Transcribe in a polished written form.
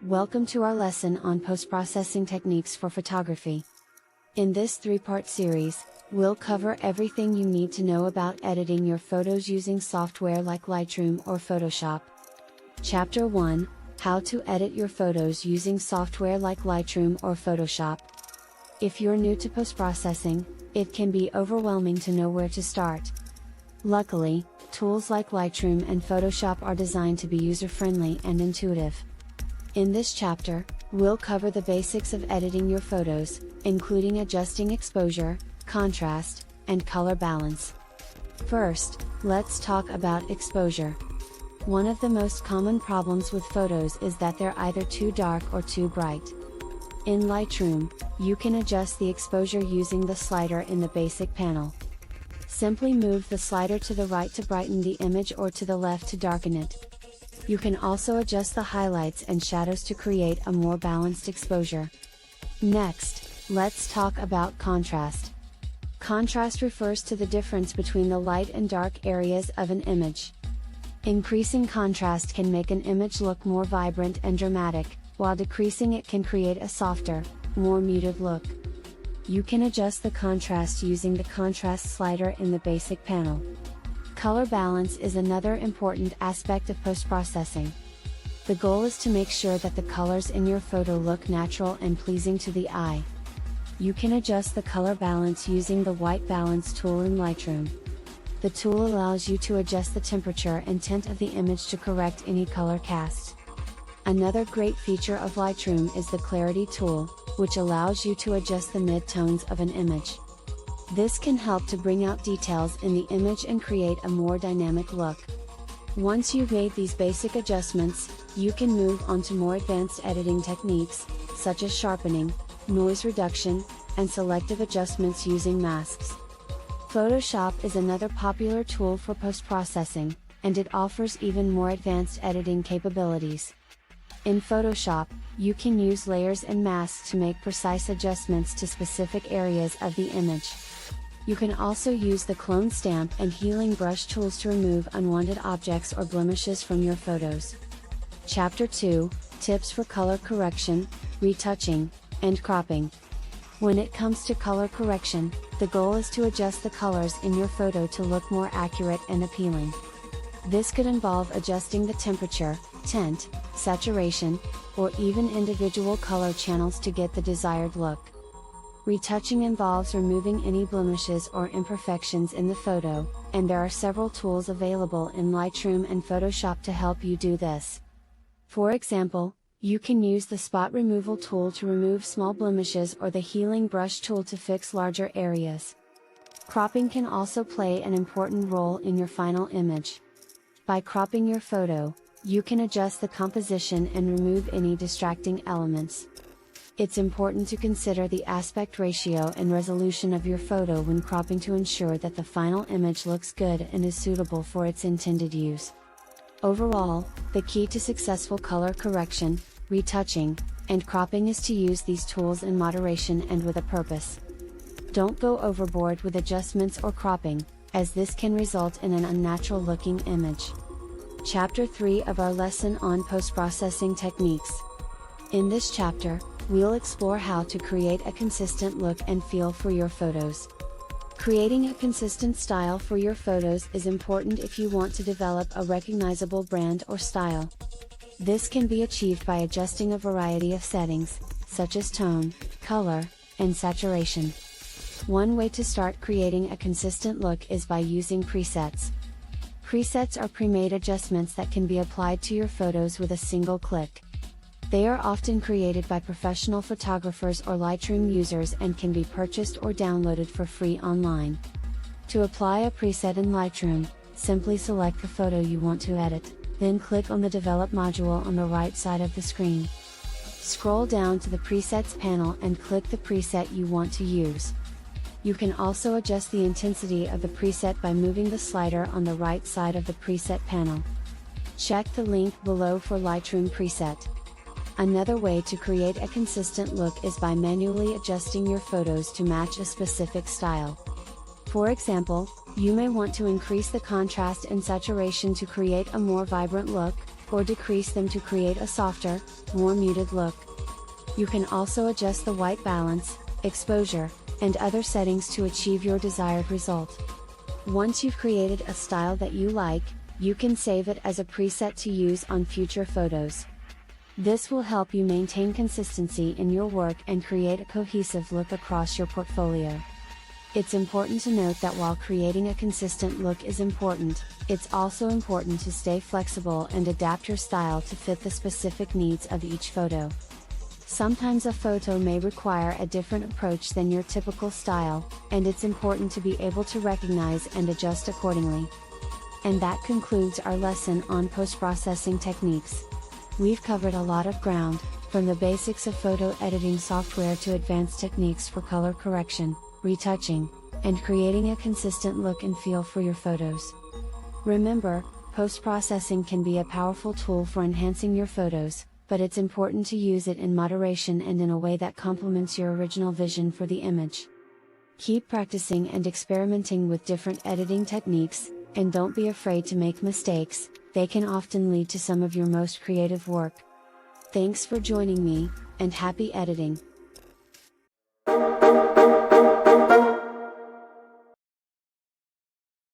Welcome to our lesson on post-processing techniques for photography. In this three-part series, we'll cover everything you need to know about editing your photos using software like Lightroom or Photoshop. Chapter 1: How to edit your photos using software like Lightroom or Photoshop. If you're new to post-processing, it can be overwhelming to know where to start. Luckily, tools like Lightroom and Photoshop are designed to be user-friendly and intuitive. In this chapter, we'll cover the basics of editing your photos, including adjusting exposure, contrast, and color balance. First, let's talk about exposure. One of the most common problems with photos is that they're either too dark or too bright. In Lightroom, you can adjust the exposure using the slider in the basic panel. Simply move the slider to the right to brighten the image or to the left to darken it. You can also adjust the highlights and shadows to create a more balanced exposure. Next, let's talk about contrast. Contrast refers to the difference between the light and dark areas of an image. Increasing contrast can make an image look more vibrant and dramatic, while decreasing it can create a softer, more muted look. You can adjust the contrast using the contrast slider in the basic panel. Color balance is another important aspect of post-processing. The goal is to make sure that the colors in your photo look natural and pleasing to the eye. You can adjust the color balance using the white balance tool in Lightroom. The tool allows you to adjust the temperature and tint of the image to correct any color cast. Another great feature of Lightroom is the clarity tool, which allows you to adjust the mid-tones of an image. This can help to bring out details in the image and create a more dynamic look. Once you've made these basic adjustments, you can move on to more advanced editing techniques, such as sharpening, noise reduction, and selective adjustments using masks. Photoshop is another popular tool for post-processing, and it offers even more advanced editing capabilities. In Photoshop, you can use layers and masks to make precise adjustments to specific areas of the image. You can also use the clone stamp and healing brush tools to remove unwanted objects or blemishes from your photos. Chapter 2: Tips for color correction, retouching, and cropping. When it comes to color correction, the goal is to adjust the colors in your photo to look more accurate and appealing. This could involve adjusting the temperature, tint, saturation, or even individual color channels to get the desired look. Retouching involves removing any blemishes or imperfections in the photo, and there are several tools available in Lightroom and Photoshop to help you do this. For example, you can use the spot removal tool to remove small blemishes or the healing brush tool to fix larger areas. Cropping can also play an important role in your final image. By cropping your photo, you can adjust the composition and remove any distracting elements. It's important to consider the aspect ratio and resolution of your photo when cropping to ensure that the final image looks good and is suitable for its intended use. Overall, the key to successful color correction, retouching, and cropping is to use these tools in moderation and with a purpose. Don't go overboard with adjustments or cropping, as this can result in an unnatural looking image. Chapter 3 of our lesson on post-processing techniques. In this chapter, we'll explore how to create a consistent look and feel for your photos. Creating a consistent style for your photos is important if you want to develop a recognizable brand or style. This can be achieved by adjusting a variety of settings, such as tone, color, and saturation. One way to start creating a consistent look is by using presets. Presets are pre-made adjustments that can be applied to your photos with a single click. They are often created by professional photographers or Lightroom users and can be purchased or downloaded for free online. To apply a preset in Lightroom, simply select the photo you want to edit, then click on the Develop module on the right side of the screen. Scroll down to the Presets panel and click the preset you want to use. You can also adjust the intensity of the preset by moving the slider on the right side of the preset panel. Check the link below for Lightroom preset. Another way to create a consistent look is by manually adjusting your photos to match a specific style. For example, you may want to increase the contrast and saturation to create a more vibrant look, or decrease them to create a softer, more muted look. You can also adjust the white balance, exposure, and other settings to achieve your desired result. Once you've created a style that you like, you can save it as a preset to use on future photos. This will help you maintain consistency in your work and create a cohesive look across your portfolio. It's important to note that while creating a consistent look is important, it's also important to stay flexible and adapt your style to fit the specific needs of each photo. Sometimes a photo may require a different approach than your typical style, and it's important to be able to recognize and adjust accordingly. And that concludes our lesson on post-processing techniques. We've covered a lot of ground, from the basics of photo editing software to advanced techniques for color correction, retouching, and creating a consistent look and feel for your photos. Remember, post-processing can be a powerful tool for enhancing your photos, but it's important to use it in moderation and in a way that complements your original vision for the image. Keep practicing and experimenting with different editing techniques, and don't be afraid to make mistakes, they can often lead to some of your most creative work. Thanks for joining me, and happy editing!